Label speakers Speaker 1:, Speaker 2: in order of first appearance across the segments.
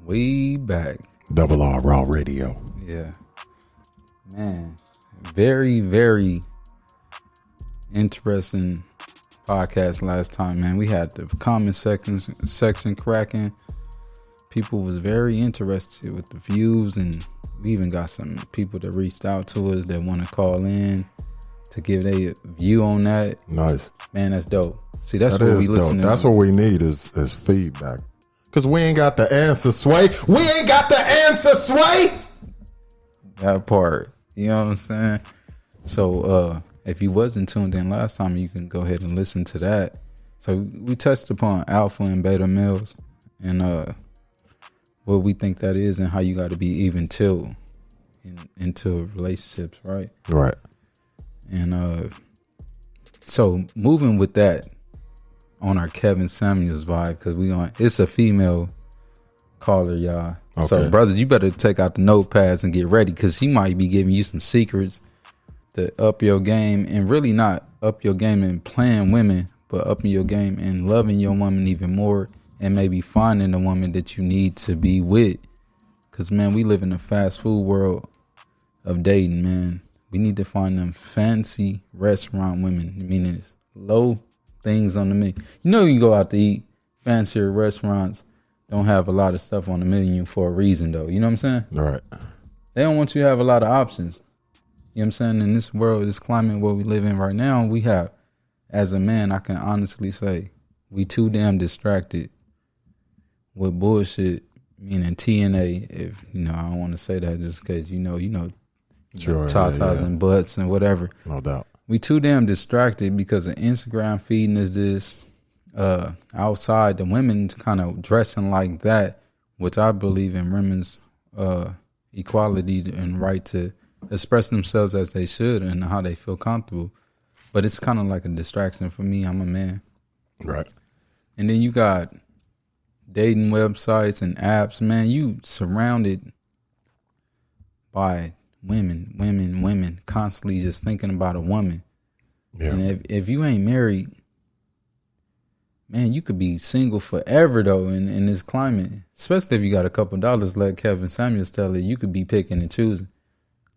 Speaker 1: We back.
Speaker 2: Double R Raw Radio.
Speaker 1: Yeah. Man. Very, very interesting podcast last time, man. We had the comment section cracking. People was very interested with the views, and we even got some people that reached out to us that want to call in to give their view on that.
Speaker 2: Nice.
Speaker 1: Man, that's dope. See, that's what we listen to.
Speaker 2: That's what we need is feedback. Because we ain't got the answer, Sway. We ain't got the answer, Sway.
Speaker 1: That part. You know what I'm saying? So, if you wasn't tuned in last time, you can go ahead and listen to that. So, we touched upon alpha and beta males and what we think that is and how you got to be even till into relationships, right?
Speaker 2: Right.
Speaker 1: And so, moving with that on our Kevin Samuels vibe, because it's a female caller, y'all. Okay. So, brothers, you better take out the notepads and get ready, because she might be giving you some secrets to up your game, and really not up your game in playing women, but upping your game and loving your woman even more, and maybe finding the woman that you need to be with. Because, man, we live in a fast food world of dating, man. We need to find them fancy restaurant women, meaning it's low things on the menu. You know, you go out to eat, fancier restaurants don't have a lot of stuff on the menu for a reason, though. You know what I'm saying?
Speaker 2: Right.
Speaker 1: They don't want you to have a lot of options. You know what I'm saying? In this world, this climate where we live in right now, we have, as a man, I can honestly say, we too damn distracted with bullshit, meaning TNA. If, I don't want to say that just because,
Speaker 2: Sure,
Speaker 1: tatas and butts and whatever.
Speaker 2: No doubt.
Speaker 1: We too damn distracted because of Instagram feeding us this. Outside, the women kind of dressing like that, which I believe in women's equality and right to express themselves as they should and how they feel comfortable. But it's kind of like a distraction for me. I'm a man.
Speaker 2: Right.
Speaker 1: And then you got dating websites and apps. Man, you surrounded by women, constantly just thinking about a woman. Yeah. And if you ain't married, man, you could be single forever, though, in this climate. Especially if you got a couple dollars, let Kevin Samuels tell it, you could be picking and choosing.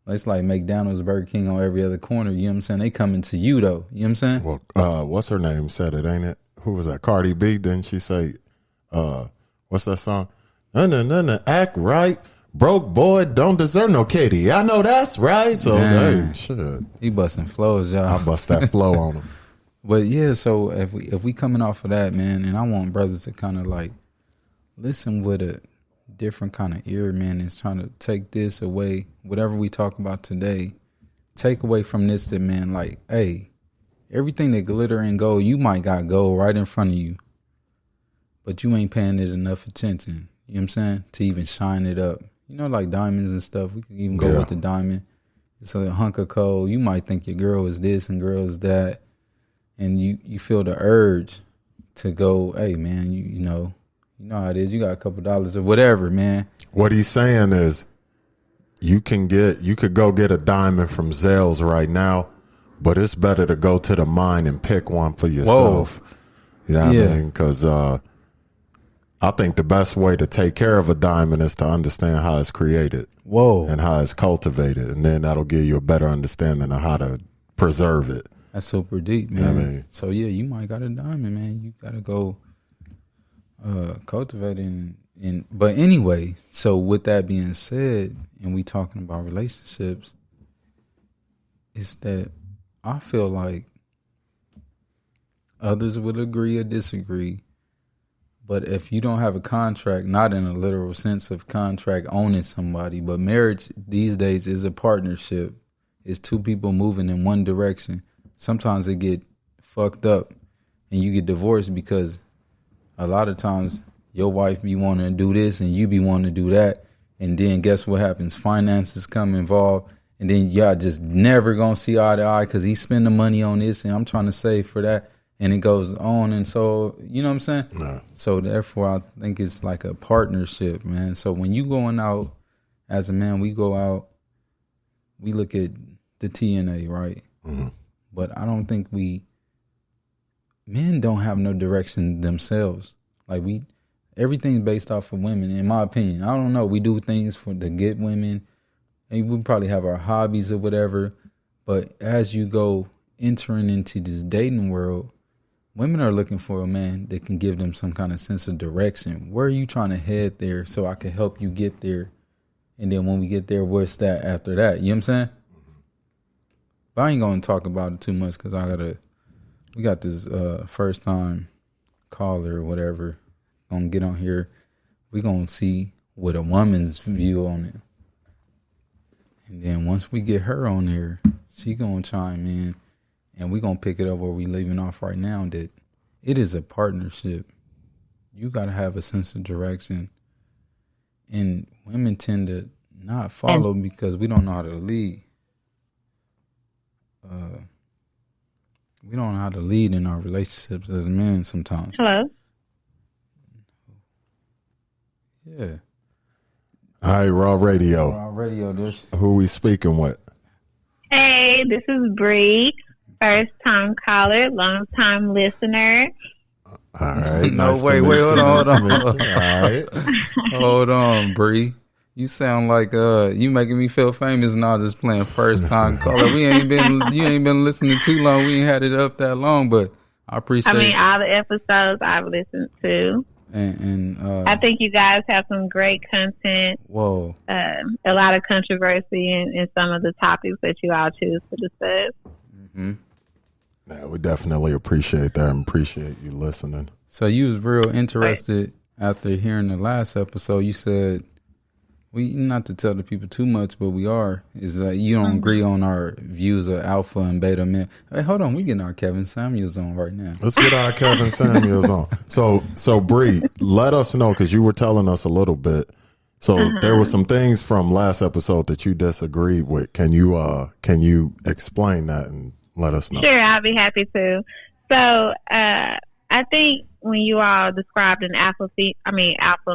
Speaker 1: It's like McDonald's, Burger King on every other corner. You know what I'm saying? They coming to you, though. You know what I'm saying?
Speaker 2: Well, what's her name said it, ain't it? Who was that? Cardi B? Didn't she say, what's that song? Act right. Broke boy don't deserve no kitty. I know that's right. So, hey, shit.
Speaker 1: He busting flows, y'all.
Speaker 2: I bust that flow on him.
Speaker 1: But yeah, so if we coming off of that, man, and I want brothers to kind of like listen with a different kind of ear, man, is trying to take this away, whatever we talk about today, take away from this that, man, like, hey, everything that glitter and gold, you might got gold right in front of you, but you ain't paying it enough attention, you know what I'm saying, to even shine it up. Like diamonds and stuff, we can even go with the diamond. It's a hunk of coal. You might think your girl is this and girl is that, and you feel the urge to go, hey, man, you know how it is. You got a couple dollars or whatever, man.
Speaker 2: What he's saying is you could go get a diamond from Zales right now, but it's better to go to the mine and pick one for yourself. Whoa. You know what I mean? Because I think the best way to take care of a diamond is to understand how it's created.
Speaker 1: Whoa.
Speaker 2: And how it's cultivated. And then that'll give you a better understanding of how to preserve it.
Speaker 1: That's super deep, man.
Speaker 2: You know what I mean?
Speaker 1: So, yeah, you might got a diamond, man. You got to go cultivate it. But anyway, so with that being said, and we talking about relationships, is that I feel like others would agree or disagree. But if you don't have a contract, not in a literal sense of contract owning somebody, but marriage these days is a partnership. It's two people moving in one direction. Sometimes it get fucked up and you get divorced because a lot of times your wife be wanting to do this and you be wanting to do that. And then guess what happens? Finances come involved. And then y'all just never going to see eye to eye because he's spending money on this and I'm trying to save for that. And it goes on, and so, you know what I'm saying?
Speaker 2: No.
Speaker 1: So therefore, I think it's like a partnership, man. So when you going out as a man, we go out, we look at the TNA, right?
Speaker 2: Mm-hmm.
Speaker 1: But I don't think men don't have no direction themselves. Like everything's based off of women, in my opinion. I don't know. We do things to get women, and we probably have our hobbies or whatever. But as you go entering into this dating world, women are looking for a man that can give them some kind of sense of direction. Where are you trying to head there so I can help you get there? And then when we get there, what's that after that? You know what I'm saying? But I ain't going to talk about it too much because we got this first time caller or whatever. Going to get on here. We're going to see what a woman's view on it. And then once we get her on there, she going to chime in. And we're going to pick it up where we leaving off right now, that it is a partnership. You got to have a sense of direction. And women tend to not follow because we don't know how to lead. We don't know how to lead in our relationships as men sometimes.
Speaker 3: Hello?
Speaker 1: Yeah.
Speaker 2: Hi, Raw Radio.
Speaker 1: Raw Radio, this.
Speaker 2: Who we speaking with?
Speaker 3: Hey, this is Brea. First time caller, long time listener.
Speaker 2: All right.
Speaker 1: No,
Speaker 2: nice
Speaker 1: wait, hold on.
Speaker 2: All right.
Speaker 1: Hold on, Brea. You sound like you making me feel famous now just playing first time caller. You ain't been listening too long. We ain't had it up that long, but I appreciate
Speaker 3: all the episodes I've listened to.
Speaker 1: And
Speaker 3: I think you guys have some great content.
Speaker 1: Whoa.
Speaker 3: A lot of controversy in some of the topics that you all choose to discuss.
Speaker 1: Mm-hmm.
Speaker 2: Yeah, we definitely appreciate that and appreciate you listening.
Speaker 1: So you was real interested after hearing the last episode. You said, we not to tell the people too much, but we are, is that you don't agree on our views of alpha and beta men. Hey, hold on, we getting our Kevin Samuels on right now.
Speaker 2: Let's get our Kevin Samuels on. So Brea, let us know, because you were telling us a little bit. So there were some things from last episode that you disagreed with. Can you explain that and let us know?
Speaker 3: Sure, I'll be happy to. So I think when you all described an alpha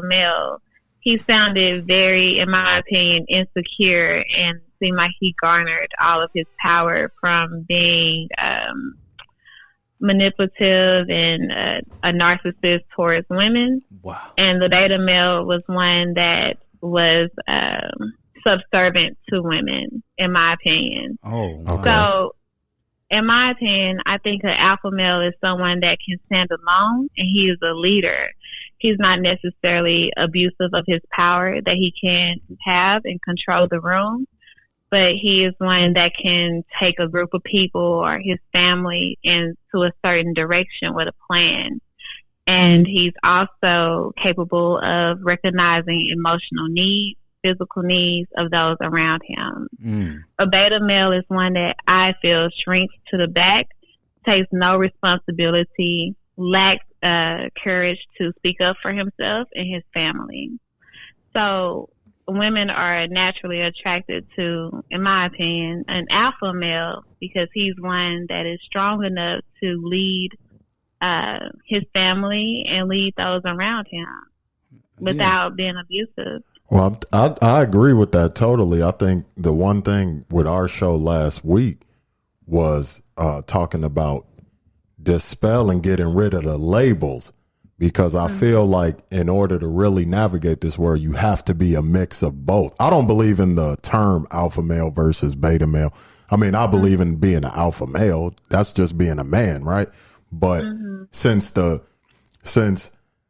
Speaker 3: male, he sounded very, in my opinion, insecure and seemed like he garnered all of his power from being manipulative and a narcissist towards women.
Speaker 1: Wow.
Speaker 3: And the beta male was one that was subservient to women, in my opinion.
Speaker 1: Oh,
Speaker 2: okay.
Speaker 3: So, in my opinion, I think an alpha male is someone that can stand alone, and he is a leader. He's not necessarily abusive of his power that he can have and control the room, but he is one that can take a group of people or his family into a certain direction with a plan. And he's also capable of recognizing emotional needs, physical needs of those around him. A beta male is one that I feel shrinks to the back, takes no responsibility, lacks courage to speak up for himself and his family. So women are naturally attracted to, in my opinion, an alpha male because he's one that is strong enough to lead his family and lead those around him without being abusive.
Speaker 2: Well, I agree with that totally. I think the one thing with our show last week was talking about dispelling, getting rid of the labels, because I feel like in order to really navigate this world, you have to be a mix of both. I don't believe in the term alpha male versus beta male. I mean, I believe in being an alpha male. That's just being a man, right? But since the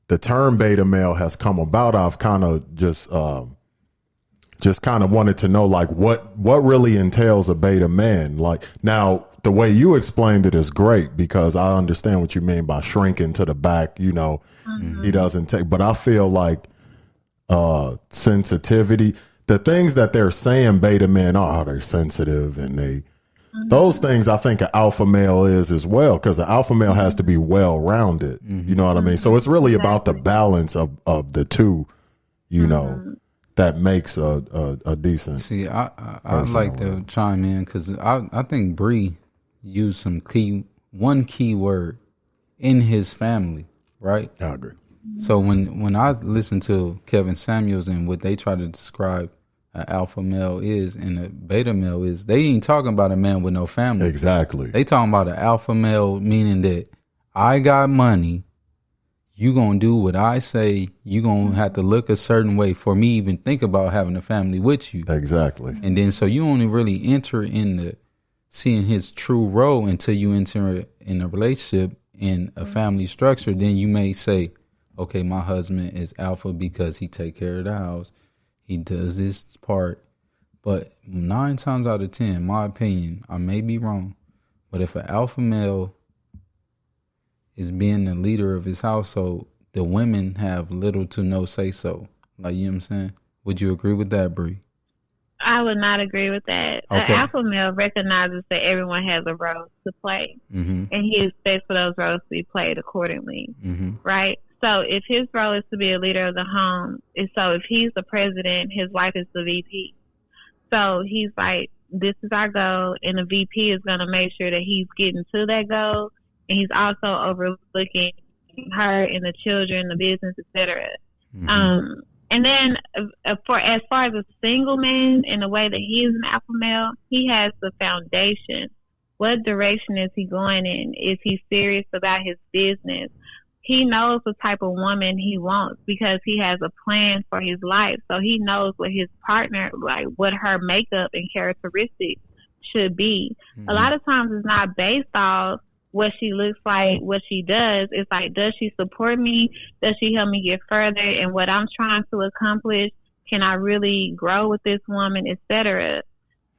Speaker 2: term beta male has come about, I've kind of just kind of wanted to know, like, what really entails a beta man. Like, now the way you explained it is great, because I understand what you mean by shrinking to the back. You know, he doesn't take, but I feel like sensitivity, the things that they're saying beta men are, they're sensitive, and those things I think an alpha male is as well, because an alpha male has to be well rounded. You know what I mean? So it's really about the balance of the two, you know, that makes a decent.
Speaker 1: See, I'd like to chime in, because I think Brea used one key word in his family, right?
Speaker 2: I agree.
Speaker 1: So when I listen to Kevin Samuels and what they try to describe an alpha male is and a beta male is, they ain't talking about a man with no family.
Speaker 2: Exactly.
Speaker 1: They talking about an alpha male, meaning that I got money, you gonna do what I say. You gonna have to look a certain way for me even think about having a family with you.
Speaker 2: Exactly.
Speaker 1: And then so you only really enter in the seeing his true role until you enter in a relationship in a family structure. Then you may say, okay, my husband is alpha because he take care of the house. He does this part. But 9 times out of 10, my opinion, I may be wrong, but if an alpha male is being the leader of his household, the women have little to no say so. Like, you know what I'm saying? Would you agree with that, Bree?
Speaker 3: I would not agree with that.
Speaker 1: Okay.
Speaker 3: An alpha male recognizes that everyone has a role to play, and he expects for those roles to be played accordingly, right? So if his role is to be a leader of the home, so if he's the president, his wife is the VP. So he's like, this is our goal, and the VP is going to make sure that he's getting to that goal, and he's also overlooking her and the children, the business, etc. And then for as far as a single man in the way that he is an alpha male, he has the foundation. What direction is he going in? Is he serious about his business? He knows the type of woman he wants because he has a plan for his life. So he knows what his partner, like what her makeup and characteristics should be. A lot of times it's not based off what she looks like, what she does. It's like, does she support me? Does she help me get further in what I'm trying to accomplish? Can I really grow with this woman, etc.?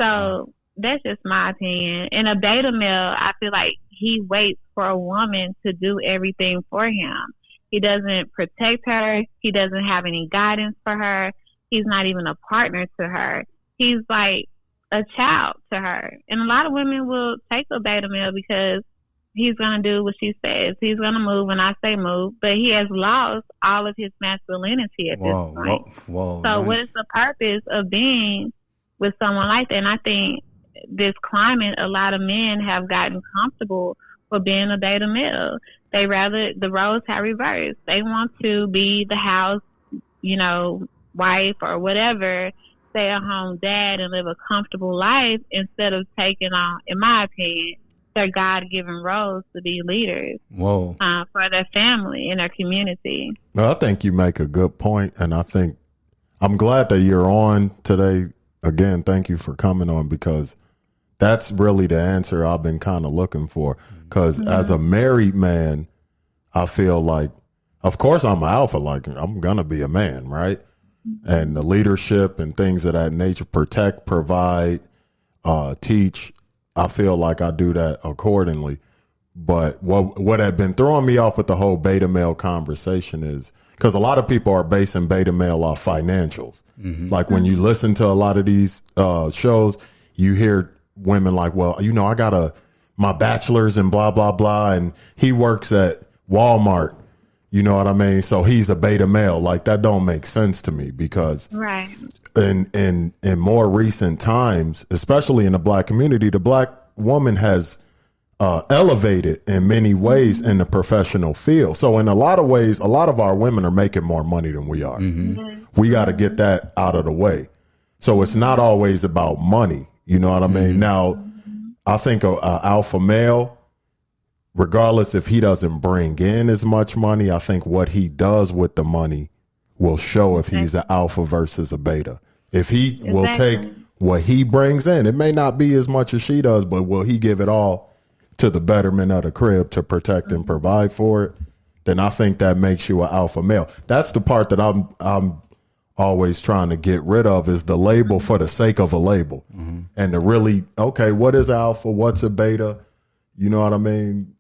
Speaker 3: So that's just my opinion. And a beta male, I feel like he waits for a woman to do everything for him. He doesn't protect her. He doesn't have any guidance for her. He's not even a partner to her. He's like a child to her. And a lot of women will take a beta male because he's going to do what she says. He's going to move when I say move, but he has lost all of his masculinity at this point. So nice. What is the purpose of being with someone like that? And I think this climate, a lot of men have gotten comfortable with being a beta male. They rather, the roles have reversed. They want to be the house, wife or whatever, stay at home dad and live a comfortable life instead of taking on, in my opinion, their God-given roles to be leaders for their family and their community.
Speaker 2: Well, I think you make a good point, and I think I'm glad that you're on today. Again, thank you for coming on, because that's really the answer I've been kind of looking for. Because as a married man, I feel like, of course, I'm an alpha, like I'm going to be a man, right? And the leadership and things of that nature, protect, provide, teach, I feel like I do that accordingly. But what had been throwing me off with the whole beta male conversation is because a lot of people are basing beta male off financials. Like when you listen to a lot of these shows, you hear women like, well, I got my bachelor's and blah, blah, blah. And he works at Walmart. You know what I mean? So he's a beta male. Like that don't make sense to me because in more recent times, especially in the black community, the black woman has elevated in many ways in the professional field. So in a lot of ways, a lot of our women are making more money than we are. We got to get that out of the way. So it's not always about money. You know what I mean? Now, I think a alpha male, regardless if he doesn't bring in as much money, I think what he does with the money will show if he's an alpha versus a beta. If he will take what he brings in, it may not be as much as she does, but will he give it all to the betterment of the crib to protect and provide for it? Then I think that makes you an alpha male. That's the part that I'm always trying to get rid of, is the label for the sake of a label. And to really, okay, what is alpha? What's a beta? You know what I mean?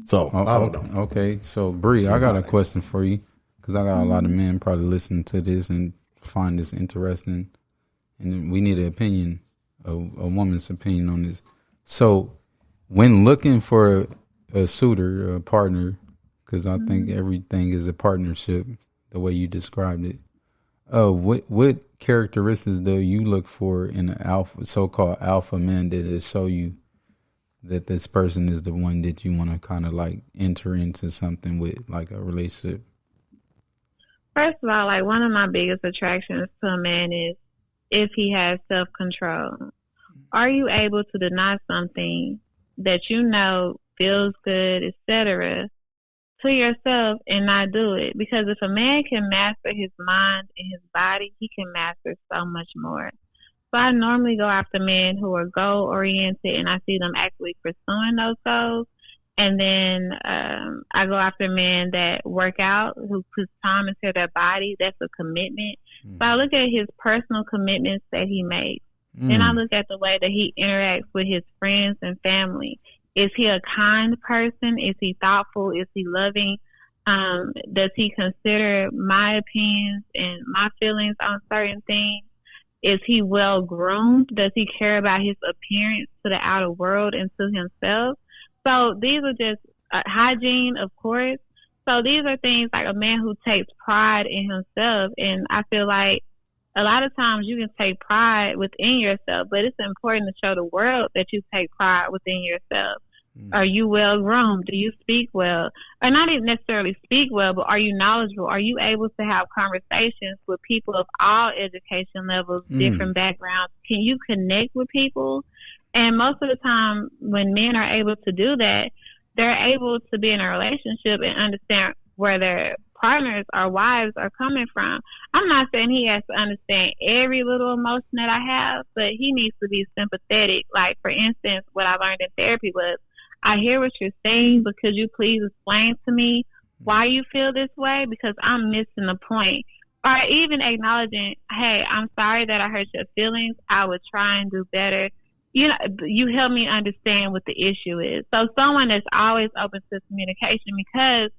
Speaker 2: So I don't know. Okay.
Speaker 1: So Bree, I got a question for you, because I got a lot of men probably listening to this and find this interesting. And we need an opinion, a woman's opinion on this. So when looking for a suitor, a partner, because I think everything is a partnership, the way you described it. What characteristics do you look for in an alpha, so-called alpha man, that will show you that this person is the one that you want to kind of like enter into something with, like a relationship?
Speaker 3: First of all, like one of my biggest attractions to a man is if he has self-control. Are you able to deny something that feels good, etc., to yourself and not do it. Because if a man can master his mind and his body, he can master so much more. So I normally go after men who are goal oriented, and I see them actually pursuing those goals. And then I go after men that work out, who put time into their body. That's a commitment. So I look at his personal commitments that he makes. Then I look at the way that he interacts with his friends and family. Is he a kind person? Is he thoughtful? Is he loving? Does he consider my opinions and my feelings on certain things? Is he well groomed? Does he care about his appearance to the outer world and to himself? So these are just hygiene, of course. So these are things like a man who takes pride in himself. And I feel like a lot of times you can take pride within yourself, but it's important to show the world that you take pride within yourself. Are you well groomed? Do you speak well? Or not even necessarily speak well, but are you knowledgeable? Are you able to have conversations with people of all education levels, different backgrounds? Can you connect with people? And most of the time when men are able to do that, they're able to be in a relationship and understand where their partners or wives are coming from. I'm not saying he has to understand every little emotion that I have, but he needs to be sympathetic. Like, for instance, what I learned in therapy was, I hear what you're saying, but could you please explain to me why you feel this way? Because I'm missing the point. Or even acknowledging, hey, I'm sorry that I hurt your feelings. I would try and do better. You know, you help me understand what the issue is. So someone that's always open to communication, because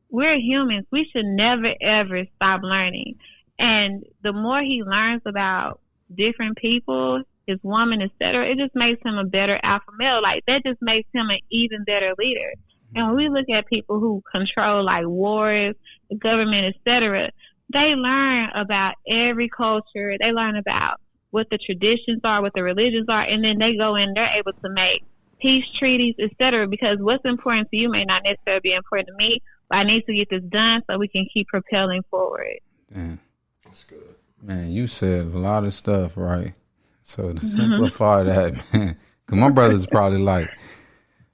Speaker 3: we're humans. We should never, ever stop learning. And the more he learns about different people, his woman, etc., it just makes him a better alpha male. Like, that just makes him an even better leader. And when we look at people who control, like, wars, the government, etc., they learn about every culture. They learn about what the traditions are, what the religions are, and then they go in, they're able to make peace treaties, etc., because what's important to you may not necessarily be important to me, but I need to get this done so we can keep propelling forward.
Speaker 1: Damn. That's good. Man, you said a lot of stuff, right? So to simplify that, man, because my brother's probably like,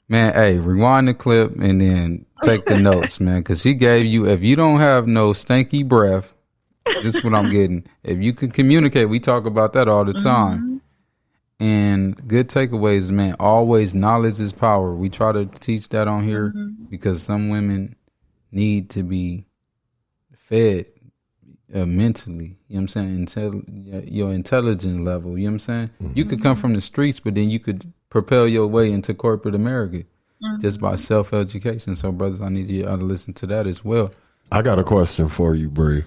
Speaker 1: man, hey, rewind the clip and then take the notes, man, because he gave you, if you don't have no stinky breath, this is what I'm getting. If you can communicate, we talk about that all the time. And good takeaways, man, always knowledge is power. We try to teach that on here because some women need to be fed mentally, you know what I'm saying? Your intelligence level, you know what I'm saying? You could come from the streets, but then you could propel your way into corporate America just by self-education. So, brothers, I need you to listen to that as well.
Speaker 2: I got a question for you, Brea.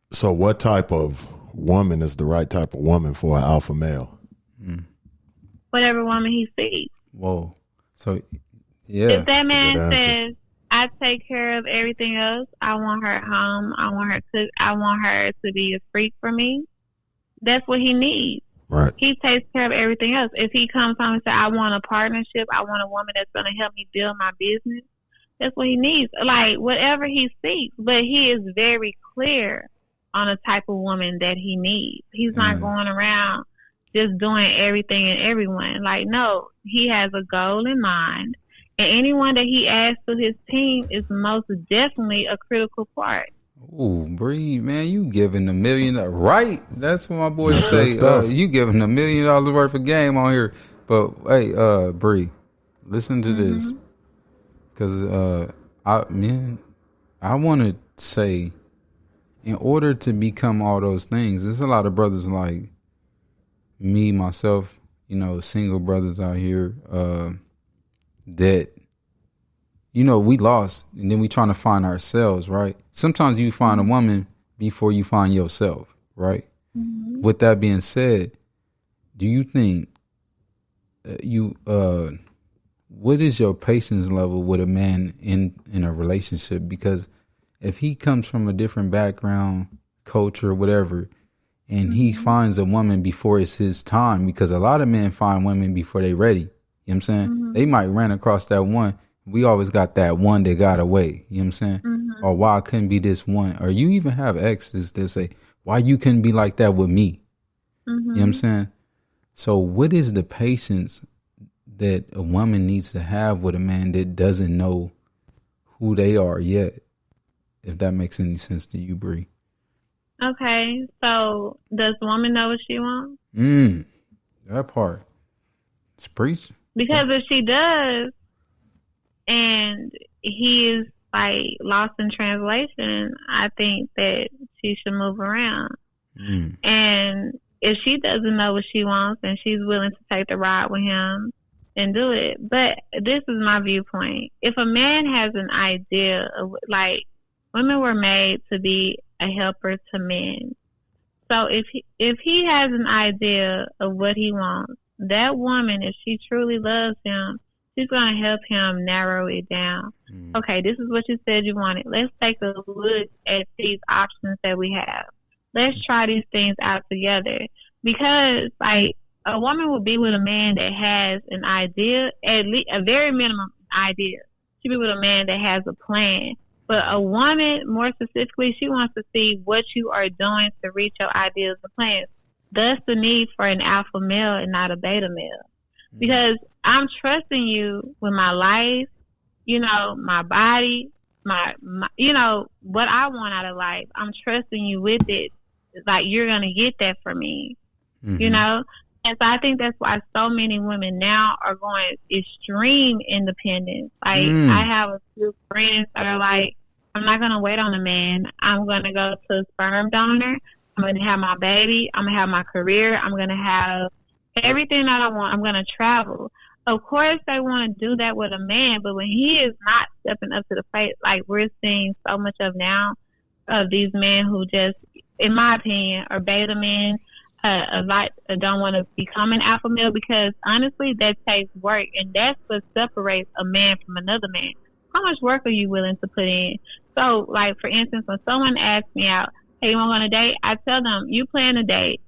Speaker 2: So what type of woman is the right type of woman for an alpha male?
Speaker 3: Whatever woman he sees.
Speaker 1: Whoa. So, yeah.
Speaker 3: If that man says, I take care of everything else, I want her at home, I want her to be a freak for me, that's what he needs.
Speaker 2: Right.
Speaker 3: He takes care of everything else. If he comes home and says, I want a partnership, I want a woman that's going to help me build my business, that's what he needs. Like, whatever he seeks. But he is very clear on the type of woman that he needs. He's not going around just doing everything and everyone. Like, no, he has a goal in mind. And anyone that he adds to his team is most definitely a critical part.
Speaker 1: Ooh, Brea, man, you giving $1 million, right? That's what my boys say. You giving $1 million worth of game on here. But hey, Brea, listen to this, because I want to say, in order to become all those things, there's a lot of brothers like me, myself, you know, single brothers out here that, you know, we lost and then we trying to find ourselves, right? Sometimes you find a woman before you find yourself, right? With that being said, do you think what is your patience level with a man in a relationship? Because if he comes from a different background, culture, whatever, and he finds a woman before it's his time, because a lot of men find women before they ready. You know what I'm saying? They might run across that one. We always got that one that got away. You know what I'm saying? Or why I couldn't be this one. Or you even have exes that say, why you couldn't be like that with me? You know what I'm saying? So what is the patience that a woman needs to have with a man that doesn't know who they are yet, if that makes any sense to you, Bree.
Speaker 3: Okay, so does the woman know what she wants?
Speaker 1: That part. It's preach.
Speaker 3: Because if she does, and he is like lost in translation, I think that she should move around. And if she doesn't know what she wants and she's willing to take the ride with him, then do it. But this is my viewpoint. If a man has an idea of, like, women were made to be a helper to men. So if he has an idea of what he wants, that woman, if she truly loves him, she's going to help him narrow it down. Okay, this is what you said you wanted. Let's take a look at these options that we have. Let's try these things out together. Because, like, a woman will be with a man that has an idea, at least a very minimum idea. She'll be with a man that has a plan. But a woman, more specifically, she wants to see what you are doing to reach your ideas and plans. Thus the need for an alpha male and not a beta male. Because I'm trusting you with my life, you know, my body, my you know, what I want out of life. I'm trusting you with it. Like, you're going to get that from me, you know? And so I think that's why so many women now are going extreme independence. Like, I have a few friends that are like, I'm not going to wait on a man. I'm going to go to a sperm donor. I'm going to have my baby. I'm going to have my career. I'm going to have everything that I want. I'm going to travel. Of course, they want to do that with a man, but when he is not stepping up to the plate, like we're seeing so much of now, of these men who just, in my opinion, are beta men, don't want to become an alpha male, because honestly, that takes work, and that's what separates a man from another man. How much work are you willing to put in? So, like, for instance, when someone asks me out, hey, you want to go on a date? I tell them, you plan a date.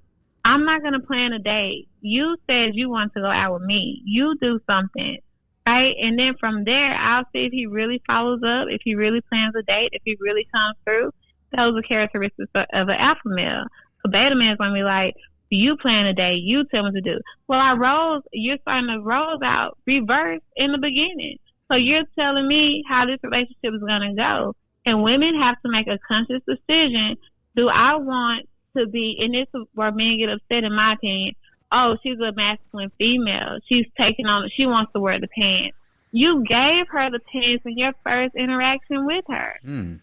Speaker 3: I'm not going to plan a date. You said you want to go out with me. You do something, right? And then from there, I'll see if he really follows up, if he really plans a date, if he really comes through. Those are characteristics of an alpha male. A beta man is going to be like, you plan a date, you tell me what to do. Well, you're starting to roll out reverse in the beginning. So you're telling me how this relationship is going to go. And women have to make a conscious decision. Do I want to be, and this is where men get upset, in my opinion, oh, she's a masculine female. She wants to wear the pants. You gave her the pants in your first interaction with her.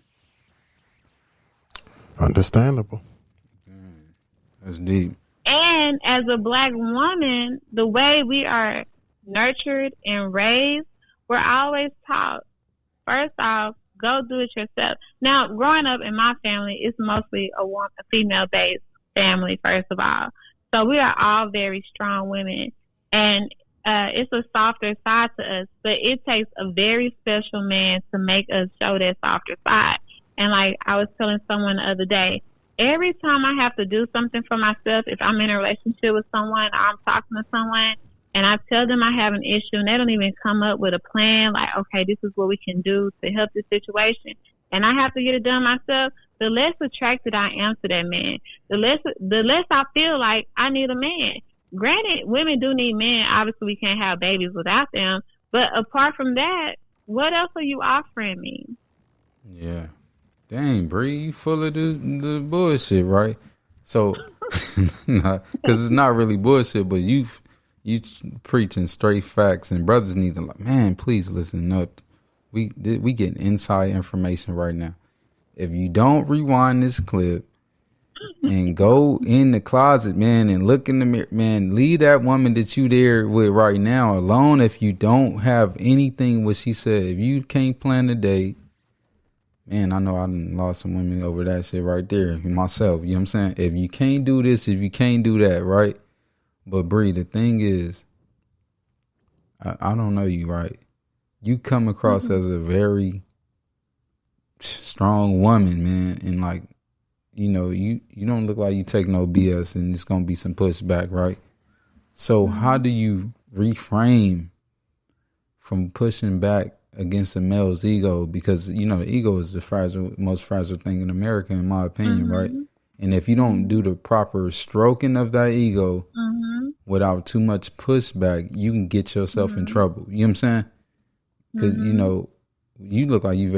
Speaker 2: Understandable.
Speaker 1: That's deep.
Speaker 3: And as a black woman, the way we are nurtured and raised, we're always taught, first off, go do it yourself. Now, growing up in my family, it's mostly a female-based family, first of all. So we are all very strong women. And it's a softer side to us, but it takes a very special man to make us show that softer side. And like I was telling someone the other day, every time I have to do something for myself, if I'm in a relationship with someone, or I'm talking to someone, and I tell them I have an issue, and they don't even come up with a plan, like, okay, this is what we can do to help this situation, and I have to get it done myself, the less attracted I am to that man. The less I feel like I need a man. Granted, women do need men. Obviously, we can't have babies without them. But apart from that, what else are you offering me?
Speaker 1: Yeah. Dang, Bree, you full of the bullshit, right? So, because it's not really bullshit, but you preaching straight facts, and brothers need to, like, man, please listen up. We getting inside information right now. If you don't rewind this clip and go in the closet, man, and look in the mirror, man, leave that woman that you there with right now alone. If you don't have anything what she said, if you can't plan a date, man, I know I done lost some women over that shit right there myself. You know what I'm saying? If you can't do this, if you can't do that, right? But Bree, the thing is, I don't know you, right? You come across as a very strong woman, man, and like, you know, you don't look like you take no BS, and it's gonna be some pushback, right? So how do you reframe from pushing back against a male's ego? Because, you know, the ego is the most fragile thing in America, in my opinion, right? And if you don't do the proper stroking of that ego, without too much pushback, you can get yourself in trouble. You know what I'm saying? Because, you know, you look like you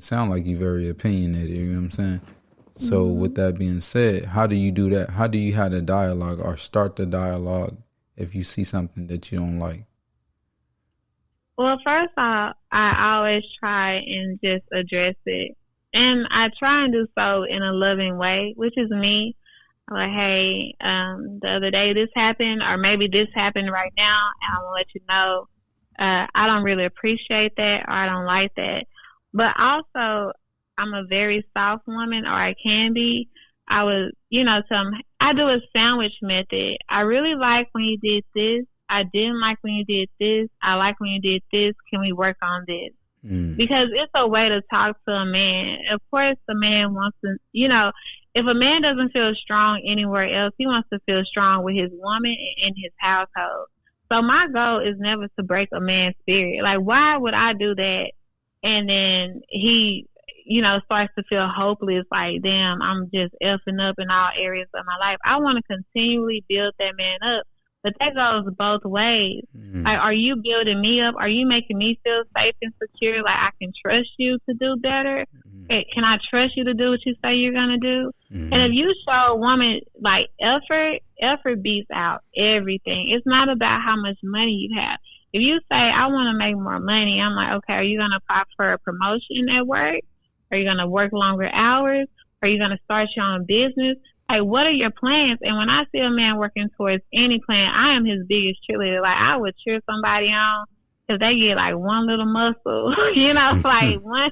Speaker 1: sound like you very opinionated. You know what I'm saying? So with that being said, how do you do that? How do you have a dialogue or start the dialogue if you see something that you don't like?
Speaker 3: Well, first off, I always try and just address it. And I try and do so in a loving way, which is me. I'm like, hey, the other day this happened, or maybe this happened right now, and I'm going to let you know. I don't really appreciate that, or I don't like that. But also, I'm a very soft woman, or I can be. I was, you know, I do a sandwich method. I really like when you did this. I didn't like when you did this. I like when you did this. Can we work on this? Because it's a way to talk to a man. Of course, the man wants to, you know, if a man doesn't feel strong anywhere else, he wants to feel strong with his woman and in his household. So my goal is never to break a man's spirit. Like, why would I do that? And then he, you know, starts to feel hopeless, like, damn, I'm just effing up in all areas of my life. I want to continually build that man up. But that goes both ways. Like, are you building me up? Are you making me feel safe and secure? Like, I can trust you to do better? Can I trust you to do what you say you're going to do? And if you show a woman, like, effort beats out everything. It's not about how much money you have. If you say, I want to make more money, I'm like, okay, are you going to apply for a promotion at work? Are you going to work longer hours? Are you going to start your own business? Like, what are your plans? And when I see a man working towards any plan, I am his biggest cheerleader. Like, I would cheer somebody on because they get, like, one little muscle. You know, like, one,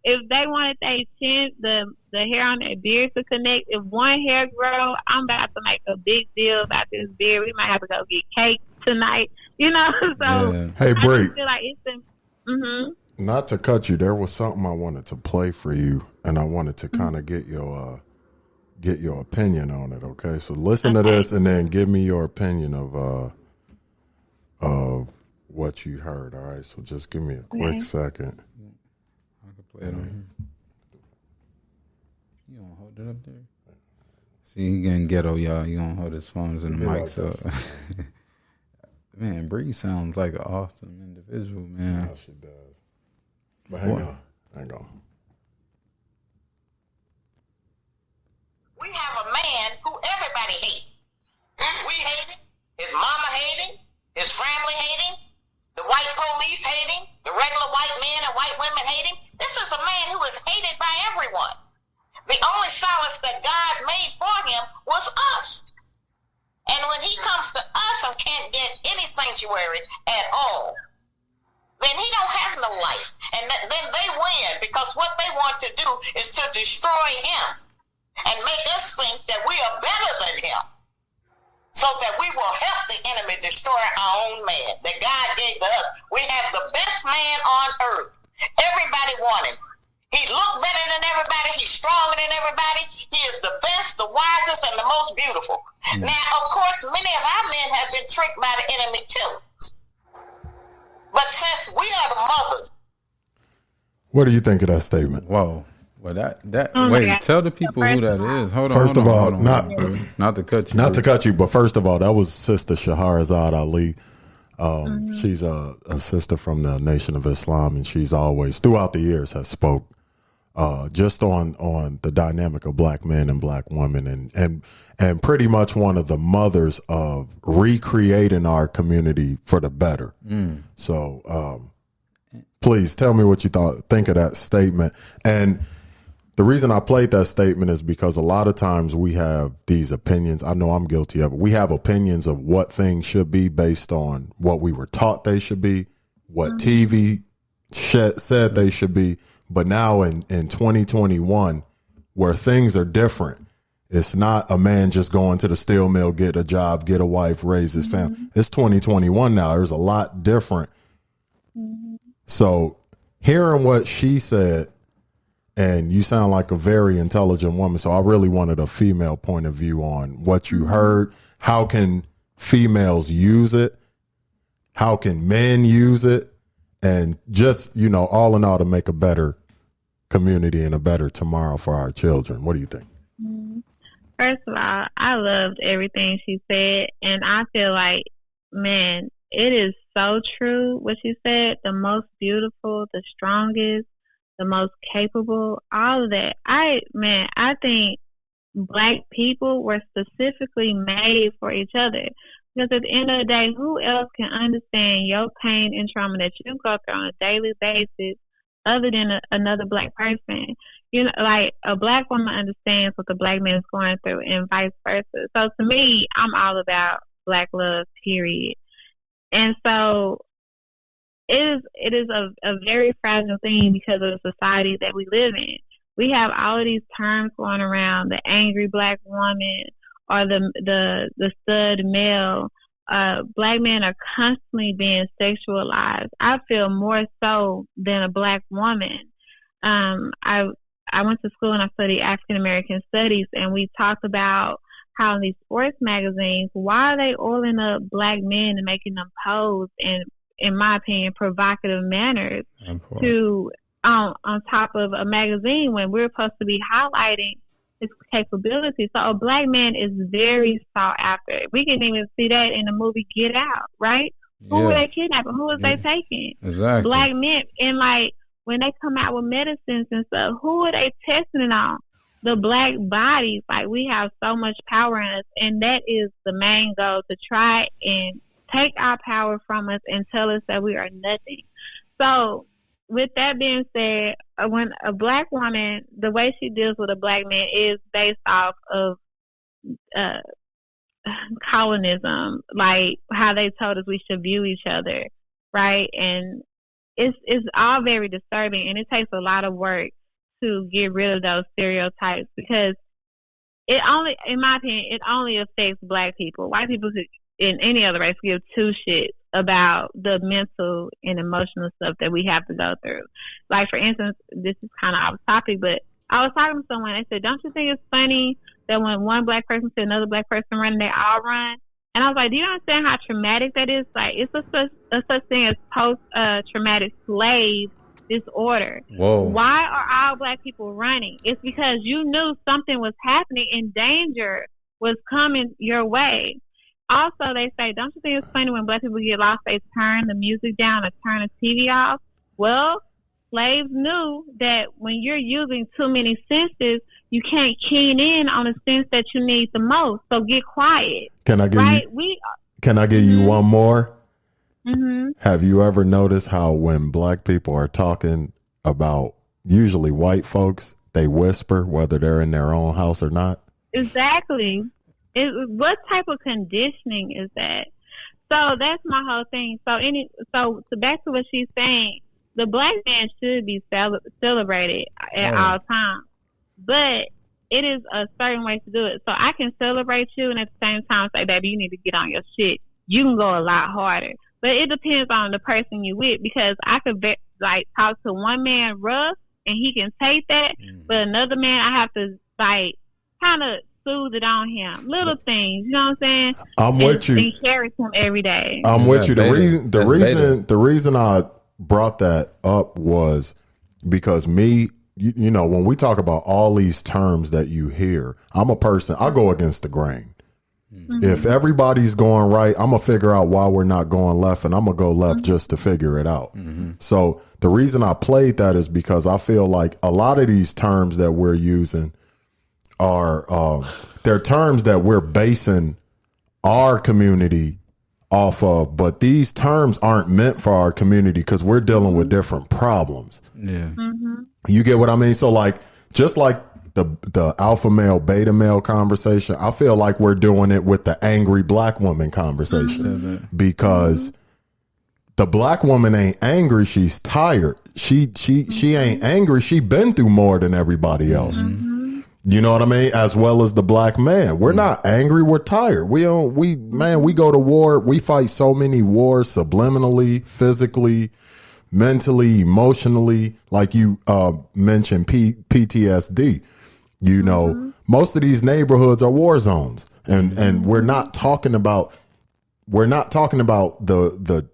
Speaker 3: if they wanted their chin, the hair on their beard to connect, if one hair grow, I'm about to make a big deal about this beard. We might have to go get cake tonight. You know? So,
Speaker 2: hey, Brea.
Speaker 3: I feel like it's
Speaker 2: not to cut you, there was something I wanted to play for you, and I wanted to kind of get your opinion on it. Okay, so listen to this, and then give me your opinion of what you heard. All right, so just give me a quick second.
Speaker 1: I can play it on here. You don't hold it up there. See, he getting ghetto, y'all. You don't hold his phones in the mic, so. Man, Brea sounds like an awesome individual, man.
Speaker 2: Yeah, she does. But hang on.
Speaker 4: We have a man who everybody hates. We hate him. His mama hate him. His family hate him. The white police hate him. The regular white men and white women hate him. This is a man who is hated by everyone. The only solace that God made for him was us. And when he comes to us and can't get any sanctuary at all, then he don't have no life. And then they win, because what they want to do is to destroy him and make us think that we are better than him, so that we will help the enemy destroy our own man that God gave to us. We have the best man on earth. Everybody want him. He look better than everybody. He's stronger than everybody. He is the best, the wisest, and the most beautiful. Now, of course, many of our men have been tricked by the enemy too. But since we are the mothers.
Speaker 2: What do you think of that statement?
Speaker 1: Whoa. Well, wait, tell the people who that is. Hold on.
Speaker 2: First of all, not
Speaker 1: to cut you.
Speaker 2: Not to cut you, but first of all, that was Sister Shahrazad Ali. She's a sister from the Nation of Islam, and she's always, throughout the years, has spoke just on the dynamic of black men and black women, and pretty much one of the mothers of recreating our community for the better. So please tell me what you think of that statement. And the reason I played that statement is because a lot of times we have these opinions. I know I'm guilty of it. We have opinions of what things should be based on what we were taught they should be, what TV said they should be. But now in 2021, where things are different, it's not a man just going to the steel mill, get a job, get a wife, raise his family. It's 2021 now. There's a lot different. So hearing what she said, and you sound like a very intelligent woman, so I really wanted a female point of view on what you heard. How can females use it? How can men use it? And just, all in all, to make a better community and a better tomorrow for our children. What do you think?
Speaker 3: First of all, I loved everything she said, and I feel like, man, it is so true what she said. The most beautiful, the strongest, the most capable, all of that. I think Black people were specifically made for each other. Because at the end of the day, who else can understand your pain and trauma that you go through on a daily basis other than another Black person? You know, like a Black woman understands what the Black man is going through and vice versa. So to me, I'm all about Black love, period. And so it is a very fragile thing because of the society that we live in. We have all of these terms going around, the angry Black woman or the stud male. Black men are constantly being sexualized. I feel more so than a Black woman. I went to school and I studied African American studies, and we talked about how in these sports magazines, why are they oiling up Black men and making them pose in my opinion, provocative manners to on top of a magazine when we're supposed to be highlighting his capabilities. So a Black man is very sought after. We can even see that in the movie Get Out, right? Who were they kidnapping? Who was they taking?
Speaker 1: Exactly.
Speaker 3: Black men. And like when they come out with medicines and stuff, who are they testing it on? The Black bodies. Like we have so much power in us, and that is the main goal, to try and take our power from us and tell us that we are nothing. So with that being said, when a Black woman, the way she deals with a Black man is based off of colonism, like how they told us we should view each other, right? And it's all very disturbing, and it takes a lot of work to get rid of those stereotypes, because it only, in my opinion, it only affects Black people. White people in any other race give two shits about the mental and emotional stuff that we have to go through. Like, for instance, this is kind of off topic, but I was talking to someone. They said, don't you think it's funny that when one Black person sees another Black person running, they all run? And I was like, do you understand how traumatic that is? Like, it's a such thing as post-traumatic slave disorder.
Speaker 1: Whoa.
Speaker 3: Why are all Black people running? It's because you knew something was happening and danger was coming your way. Also, they say, don't you think it's funny when Black people get lost, they turn the music down or turn the TV off? Well, slaves knew that when you're using too many senses, you can't keen in on the sense that you need the most. So get quiet.
Speaker 2: Can I give you one more?
Speaker 3: Mm-hmm.
Speaker 2: Have you ever noticed how when Black people are talking about usually white folks, they whisper whether they're in their own house or not?
Speaker 3: Exactly. What type of conditioning is that? So that's my whole thing. So back to what she's saying, the Black man should be celebrated at all times, but it is a certain way to do it. So I can celebrate you and at the same time say, baby, you need to get on your shit. You can go a lot harder, but it depends on the person you with, because I could talk to one man rough and he can take that, but another man I have to kind of soothe it on him. Little things, you know what I'm saying?
Speaker 2: I'm with you.
Speaker 3: And cherish him every day.
Speaker 2: I'm with you. The reason I brought that up was because you know, when we talk about all these terms that you hear, I'm a person, I go against the grain. Mm-hmm. If everybody's going right, I'm going to figure out why we're not going left, and I'm going to go left just to figure it out. Mm-hmm. So the reason I played that is because I feel like a lot of these terms that we're using are they're terms that we're basing our community off of, but these terms aren't meant for our community because we're dealing with different problems.
Speaker 1: Yeah.
Speaker 3: Mm-hmm.
Speaker 2: You get what I mean? So like, just like the alpha male, beta male conversation, I feel like we're doing it with the angry Black woman conversation, because the Black woman ain't angry. She's tired. She ain't angry. She been through more than everybody else. Mm-hmm. You know what I mean? As well as the Black man. We're not angry. We're tired. We go to war. We fight so many wars subliminally, physically, mentally, emotionally. Like you mentioned PTSD. You know, most of these neighborhoods are war zones. And we're not talking about the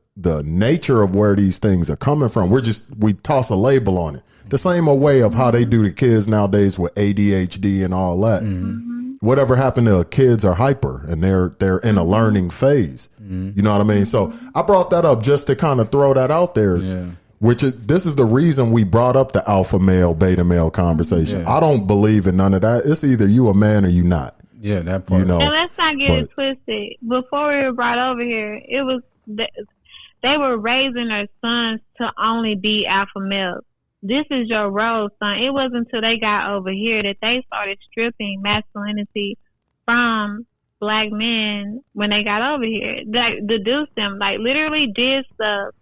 Speaker 2: nature of where these things are coming from. We toss a label on it. The same way of how they do the kids nowadays with ADHD and all that. Mm-hmm. whatever happened to kids are hyper and they're in a learning phase. You know what I mean? So I brought that up just to kind of throw that out there. Yeah. This is the reason we brought up the alpha male, beta male conversation. I don't believe in none of that. It's either you a man or you not.
Speaker 1: Yeah, that part.
Speaker 3: You know, and let's not get it twisted. Before we were brought over here, it was they were raising their sons to only be alpha males. This is your role, son. It wasn't until they got over here that they started stripping masculinity from black men when they got over here. Like, deduce them, like literally did stuff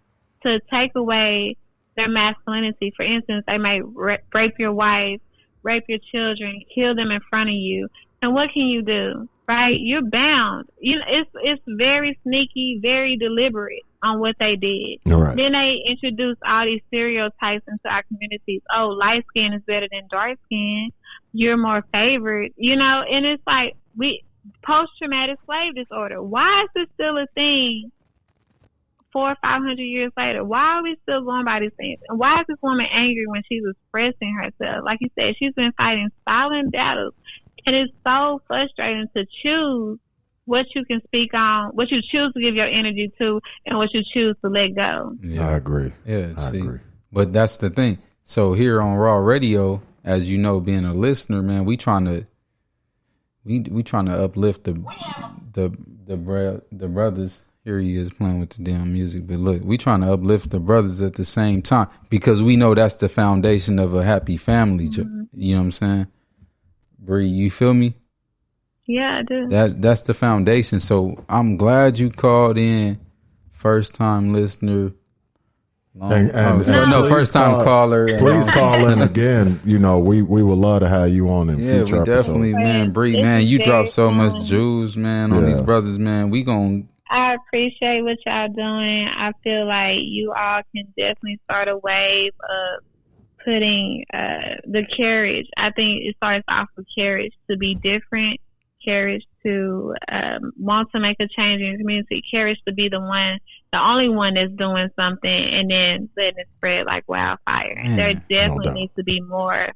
Speaker 3: to take away their masculinity. For instance, they might rape your wife, rape your children, kill them in front of you. And what can you do? Right? You're bound. You know, it's very sneaky, very deliberate on what they did. Right. Then they introduced all these stereotypes into our communities. Oh, light skin is better than dark skin. You're more favored. You know, and it's like post-traumatic slave disorder. Why is this still a thing 400 or 500 years later? Why are we still going by these things? And why is this woman angry when she's expressing herself? Like you said, she's been fighting silent battles. And it's so frustrating to choose what you can speak on, what you choose to give your energy to, and what you choose to let go.
Speaker 2: Yeah. I agree.
Speaker 1: Yeah, I agree. But that's the thing. So here on Raw Radio, as you know, being a listener, man, we trying to uplift the brothers. Here he is playing with the damn music. But look, we trying to uplift the brothers at the same time because we know that's the foundation of a happy family. Mm-hmm. You know what I'm saying? Bree, you feel me?
Speaker 3: Yeah, I do.
Speaker 1: That's the foundation. So I'm glad you called in. First time listener. First time caller.
Speaker 2: Please call in again. You know, we would love to have you on in future episodes.
Speaker 1: Definitely, man. Bree, man, you dropped so much jewels, man, on these brothers, man.
Speaker 3: I appreciate what y'all doing. I feel like you all can definitely start a wave of putting the courage. I think it starts off with courage to be different, courage to want to make a change in the community, courage to be the only one that's doing something, and then letting it spread like wildfire. And there definitely needs to be more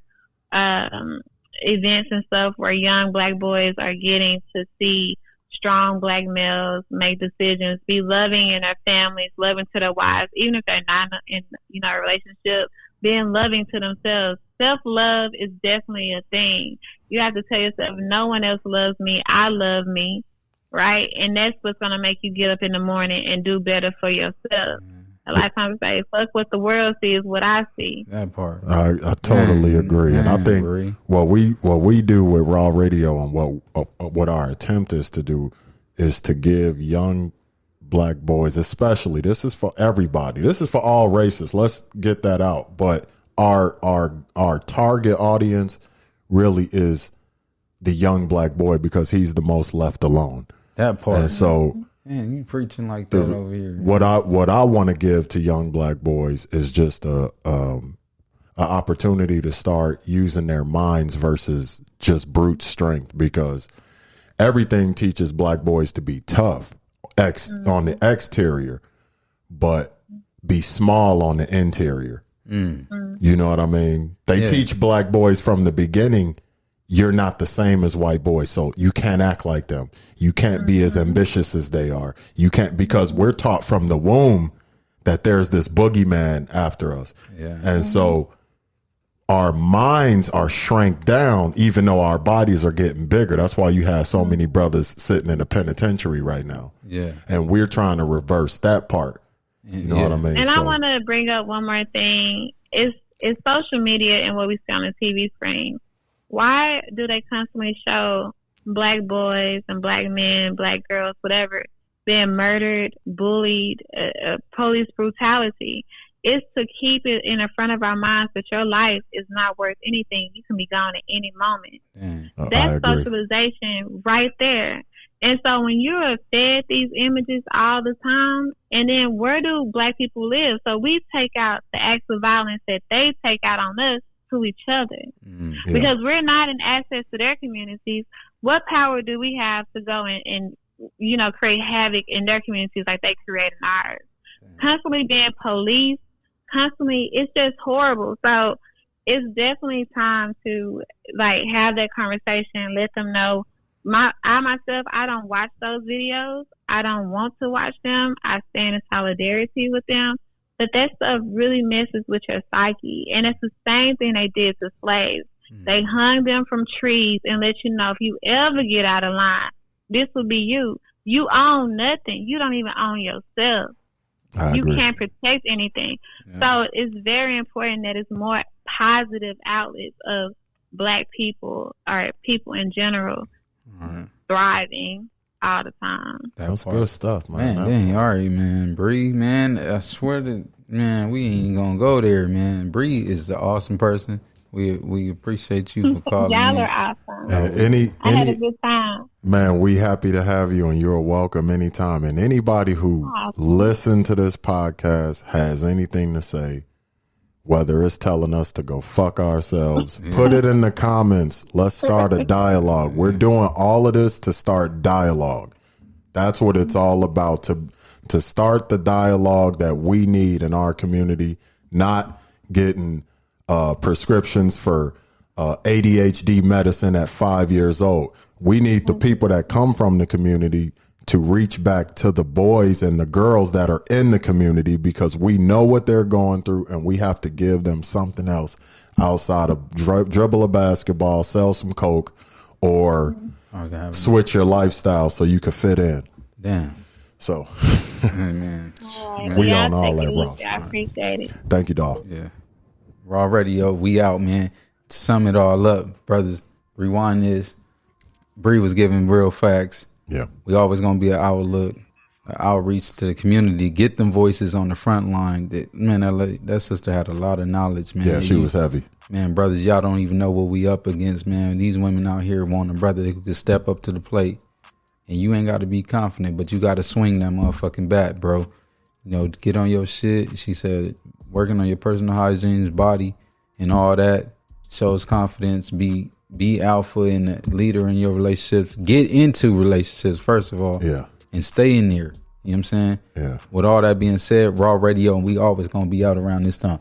Speaker 3: events and stuff where young black boys are getting to see strong black males make decisions, be loving in their families, loving to their wives, even if they're not in a relationship, being loving to themselves. Self-love is definitely a thing. You have to tell yourself, no one else loves me. I love me, right? And that's what's going to make you get up in the morning and do better for yourself. A lot of times I say, fuck what the world sees, what I see.
Speaker 1: That part.
Speaker 2: I totally agree. And I think what we do with Raw Radio and what our attempt is to do is to give young black boys, especially, this is for everybody. This is for all races. Let's get that out. But our target audience really is the young black boy because he's the most left alone.
Speaker 1: That part.
Speaker 2: And so,
Speaker 1: man, you preaching like that over here.
Speaker 2: What I want to give to young black boys is just a opportunity to start using their minds versus just brute strength, because everything teaches black boys to be tough on the exterior, but be small on the interior. You know what I mean? They teach black boys from the beginning, you're not the same as white boys, so you can't act like them. You can't be as ambitious as they are. You can't, because we're taught from the womb that there's this boogeyman after us. Yeah. And so our minds are shrank down, even though our bodies are getting bigger. That's why you have so many brothers sitting in the penitentiary right now. Yeah. And we're trying to reverse that part. You know what I mean?
Speaker 3: And I want to bring up one more thing. It's social media and what we see on the TV screen. Why do they constantly show black boys and black men, black girls, whatever, being murdered, bullied, police brutality? It's to keep it in the front of our minds that your life is not worth anything. You can be gone at any moment. That's socialization right there. And so when you're fed these images all the time, and then where do black people live? So we take out the acts of violence that they take out on us to each other. Because we're not in access to their communities. What power do we have to go and create havoc in their communities like they create in ours? Constantly being policed, constantly, it's just horrible. So it's definitely time to have that conversation, let them know I myself, I don't watch those videos. I don't want to watch them. I stand in solidarity with them. But that stuff really messes with your psyche. And it's the same thing they did to slaves. They hung them from trees and let you know, if you ever get out of line, this will be you. You own nothing. You don't even own yourself. You can't protect anything. Yeah. So it's very important that it's more positive outlets of Black people or people in general thriving all the time.
Speaker 2: That's good stuff, man.
Speaker 1: Dang, all right, man. Bree, man, I swear to, man, we ain't gonna go there, man. Bree is an awesome person. We appreciate you for calling.
Speaker 3: Y'all are awesome.
Speaker 2: And
Speaker 3: I had a good time.
Speaker 2: Man, we happy to have you, and you're welcome anytime. And anybody who listened to this podcast has anything to say, whether it's telling us to go fuck ourselves, put it in the comments. Let's start a dialogue. We're doing all of this to start dialogue. That's what it's all about, to start the dialogue that we need in our community, not getting prescriptions for ADHD medicine at 5 years old. We need the people that come from the community to reach back to the boys and the girls that are in the community, because we know what they're going through, and we have to give them something else outside of dribble a basketball, sell some coke, or switch your lifestyle so you can fit in.
Speaker 1: Damn.
Speaker 2: So
Speaker 1: man.
Speaker 2: We on all that, bro.
Speaker 3: I appreciate it.
Speaker 2: Thank you, dog.
Speaker 1: Yeah. Raw Radio, we out, man. To sum it all up, brothers, rewind this. Bree was giving real facts.
Speaker 2: Yeah.
Speaker 1: We always going to be an outlook, an outreach to the community. Get them voices on the front line. That sister had a lot of knowledge, man.
Speaker 2: Yeah, she was heavy.
Speaker 1: Man, brothers, y'all don't even know what we up against, man. These women out here want a brother who can step up to the plate. And you ain't got to be confident, but you got to swing that motherfucking bat, bro. You know, get on your shit. She said, working on your personal hygiene, body, and all that shows confidence. Be alpha and a leader in your relationships. Get into relationships, first of all.
Speaker 2: Yeah.
Speaker 1: And stay in there. You know what I'm saying?
Speaker 2: Yeah.
Speaker 1: With all that being said, Raw Radio, and we always going to be out around this time.